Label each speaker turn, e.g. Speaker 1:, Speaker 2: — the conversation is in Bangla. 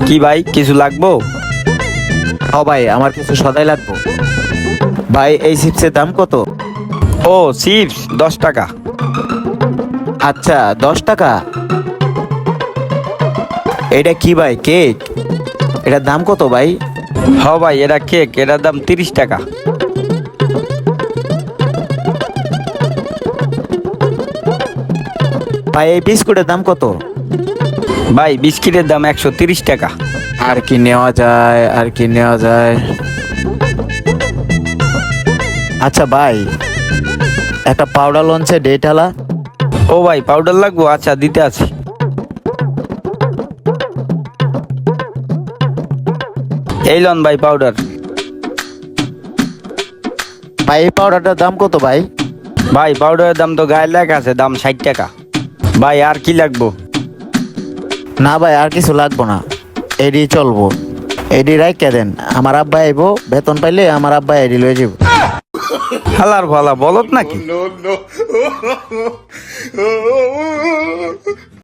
Speaker 1: কি ভাই কিছু লাগবো?
Speaker 2: ও ভাই, আমার কিছু সদাই লাগবো। ভাই, এই চিপসের দাম কত?
Speaker 1: ও চিপস 10 টাকা।
Speaker 2: আচ্ছা, 10 টাকা। এটা কি ভাই, কেক? এটার দাম কত ভাই?
Speaker 1: হ ভাই এটা কেক, এটার দাম 30 টাকা।
Speaker 2: ভাই, এই বিস্কুটের দাম কত?
Speaker 1: ভাই বিস্কিটের দাম 130 টাকা।
Speaker 2: আর কি নেওয়া যায়, আর কি নেওয়া যায়? আচ্ছা ভাই, একটা পাউডার লঞ্চে ডেটালা।
Speaker 1: ও ভাই পাউডার লাগবো, আচ্ছা দিতে আছি। এই লন ভাই পাউডার।
Speaker 2: ভাই, এই পাউডারটার দাম কত ভাই?
Speaker 1: ভাই পাউডারের দাম তো গায়ে লেখা আছে, দাম 60 টাকা। ভাই আর কি লাগবো?
Speaker 2: না ভাই, আর কিছু লাগবো না, এডি চলবো। এডি রাইখা দেন, আমার আব্বা আইবো, বেতন পাইলে আমার আব্বা এডি লয়ে যাবো।
Speaker 1: হালার ভালা বলত নাকি?
Speaker 3: no, no.